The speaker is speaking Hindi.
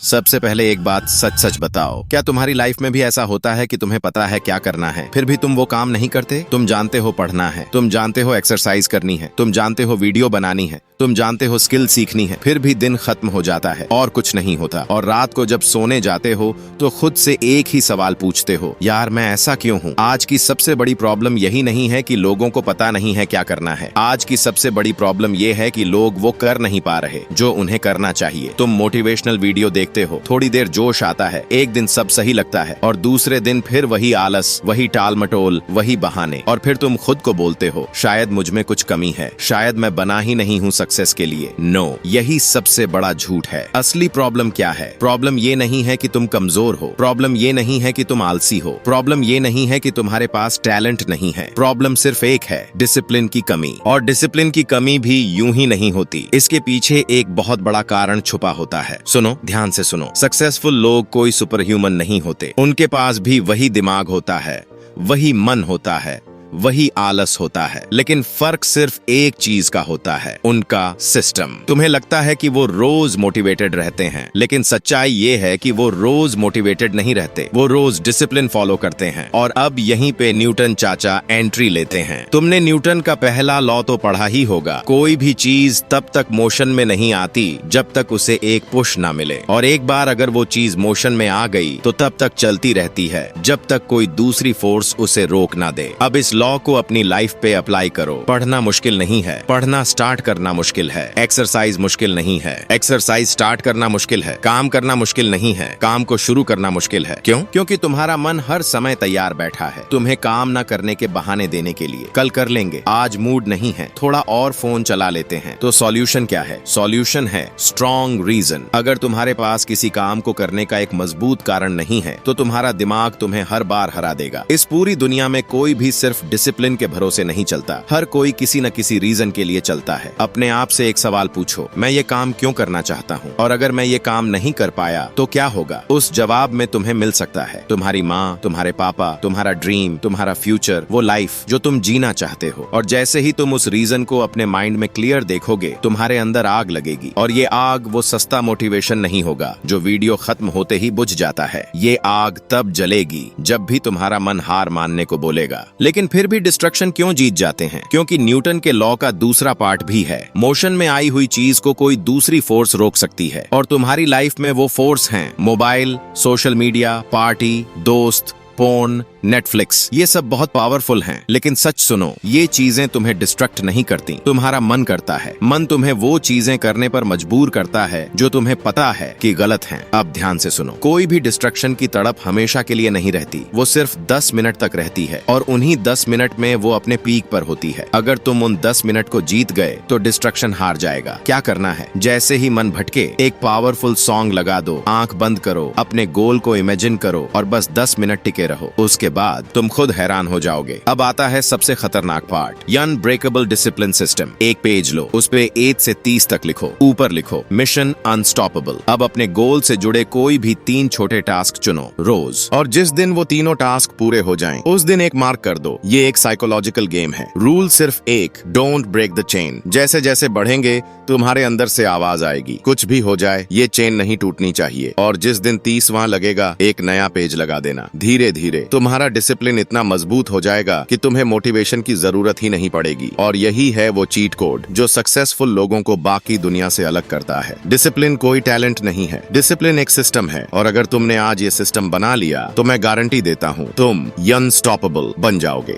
सबसे पहले एक बात सच सच बताओ, क्या तुम्हारी लाइफ में भी ऐसा होता है कि तुम्हें पता है क्या करना है, फिर भी तुम वो काम नहीं करते? तुम जानते हो पढ़ना है, तुम जानते हो एक्सरसाइज करनी है, तुम जानते हो वीडियो बनानी है, तुम जानते हो स्किल सीखनी है, फिर भी दिन खत्म हो जाता है और कुछ नहीं होता। और रात को जब सोने जाते हो तो खुद से एक ही सवाल पूछते हो, यार मैं ऐसा क्यों हूँ? आज की सबसे बड़ी प्रॉब्लम यही नहीं है कि लोगों को पता नहीं है क्या करना है, आज की सबसे बड़ी प्रॉब्लम ये है कि लोग वो कर नहीं पा रहे जो उन्हें करना चाहिए। तुम मोटिवेशनल वीडियो देखते हो, थोड़ी देर जोश आता है, एक दिन सब सही लगता है और दूसरे दिन फिर वही आलस, वही टाल मटोल, वही बहाने। और फिर तुम खुद को बोलते हो शायद मुझ में कुछ कमी है, शायद मैं बना ही नहीं हूँ सक्सेस के लिए। नो, यही सबसे बड़ा झूठ है। असली प्रॉब्लम क्या है? प्रॉब्लम ये नहीं है कि तुम कमजोर हो, प्रॉब्लम ये नहीं है कि तुम आलसी हो, प्रॉब्लम ये नहीं है कि तुम्हारे पास टैलेंट नहीं है, प्रॉब्लम सिर्फ एक है, डिसिप्लिन की कमी। और डिसिप्लिन की कमी भी यूं ही नहीं होती, इसके पीछे एक बहुत बड़ा कारण छुपा होता है। सुनो, ध्यान से सुनो। सक्सेसफुल लोग कोई सुपर ह्यूमन नहीं होते, उनके पास भी वही दिमाग होता है, वही मन होता है, वही आलस होता है, लेकिन फर्क सिर्फ एक चीज का होता है, उनका सिस्टम। तुम्हें लगता है कि वो रोज मोटिवेटेड रहते हैं, लेकिन सच्चाई ये है कि वो रोज मोटिवेटेड नहीं रहते, वो रोज डिसिप्लिन फॉलो करते हैं। और अब यहीं पे न्यूटन चाचा एंट्री लेते हैं। तुमने न्यूटन का पहला लॉ तो पढ़ा ही होगा, कोई भी चीज तब तक मोशन में नहीं आती जब तक उसे एक पुश ना मिले, और एक बार अगर वो चीज मोशन में आ गई तो तब तक चलती रहती है जब तक कोई दूसरी फोर्स उसे रोक ना दे। अब इस लॉ को अपनी लाइफ पे अप्लाई करो। पढ़ना मुश्किल नहीं है, पढ़ना स्टार्ट करना मुश्किल है। एक्सरसाइज मुश्किल नहीं है, एक्सरसाइज स्टार्ट करना मुश्किल है। काम करना मुश्किल नहीं है, काम को शुरू करना मुश्किल है। क्यों? क्योंकि तुम्हारा मन हर समय तैयार बैठा है तुम्हें काम ना करने के बहाने देने के लिए। कल कर लेंगे, आज मूड नहीं है, थोड़ा और फोन चला लेते हैं। तो सॉल्यूशन क्या है? सॉल्यूशन है स्ट्रॉन्ग रीजन। अगर तुम्हारे पास किसी काम को करने का एक मजबूत कारण नहीं है तो तुम्हारा दिमाग तुम्हें हर बार हरा देगा। इस पूरी दुनिया में कोई भी सिर्फ डिसिप्लिन के भरोसे नहीं चलता, हर कोई किसी न किसी रीजन के लिए चलता है। अपने आप से एक सवाल पूछो, मैं ये काम क्यों करना चाहता हूँ? और अगर मैं ये काम नहीं कर पाया तो क्या होगा? उस जवाब में तुम्हें मिल सकता है तुम्हारी माँ, तुम्हारे पापा, तुम्हारा ड्रीम, तुम्हारा फ्यूचर, वो लाइफ जो तुम जीना चाहते हो। और जैसे ही तुम उस रीजन को अपने माइंड में क्लियर देखोगे, तुम्हारे अंदर आग लगेगी। और ये आग वो सस्ता मोटिवेशन नहीं होगा जो वीडियो खत्म होते ही बुझ जाता है। ये आग तब जलेगी जब भी तुम्हारा मन हार मानने को बोलेगा। लेकिन फिर भी डिस्ट्रक्शन क्यों जीत जाते हैं? क्योंकि न्यूटन के लॉ का दूसरा पार्ट भी है। मोशन में आई हुई चीज को कोई दूसरी फोर्स रोक सकती है, और तुम्हारी लाइफ में वो फोर्स हैं मोबाइल, सोशल मीडिया, पार्टी, दोस्त, फोन, नेटफ्लिक्स। ये सब बहुत पावरफुल हैं, लेकिन सच सुनो, ये चीजें तुम्हें डिस्ट्रक्ट नहीं करती, तुम्हारा मन करता है। मन तुम्हें वो चीजें करने पर मजबूर करता है जो तुम्हें पता है कि गलत हैं। अब ध्यान से सुनो, कोई भी डिस्ट्रक्शन की तड़प हमेशा के लिए नहीं रहती, वो सिर्फ 10 मिनट तक रहती है, और उन्हीं 10 मिनट में वो अपने पीक पर होती है। अगर तुम उन 10 मिनट को जीत गए तो डिस्ट्रक्शन हार जाएगा। क्या करना है? जैसे ही मन भटके, एक पावरफुल सॉन्ग लगा दो, आंख बंद करो, अपने गोल को इमेजिन करो और बस 10 मिनट टिके रहो। उसके बाद तुम खुद हैरान हो जाओगे। अब आता है सबसे खतरनाक पार्ट, अनब्रेकेबल डिसिप्लिन सिस्टम। एक पेज लो, उस पे 1 से 30 तक लिखो, ऊपर लिखो मिशन अनस्टॉपेबल। अब अपने गोल से जुड़े कोई भी 3 छोटे टास्क चुनो रोज, और जिस दिन वो तीनों टास्क पूरे हो जाएं, उस दिन एक मार्क कर दो। ये एक साइकोलॉजिकल गेम है। रूल सिर्फ एक, डोंट ब्रेक द चेन। जैसे जैसे बढ़ेंगे तुम्हारे अंदर से आवाज आएगी, कुछ भी हो जाए ये चेन नहीं टूटनी चाहिए। और जिस दिन 30वां लगेगा, एक नया पेज लगा देना। धीरे धीरे तुम्हारा डिसिप्लिन इतना मजबूत हो जाएगा कि तुम्हें मोटिवेशन की जरूरत ही नहीं पड़ेगी। और यही है वो चीट कोड जो सक्सेसफुल लोगों को बाकी दुनिया से अलग करता है। डिसिप्लिन कोई टैलेंट नहीं है, डिसिप्लिन एक सिस्टम है। और अगर तुमने आज ये सिस्टम बना लिया तो मैं गारंटी देता हूँ तुम अनस्टॉपेबल बन जाओगे।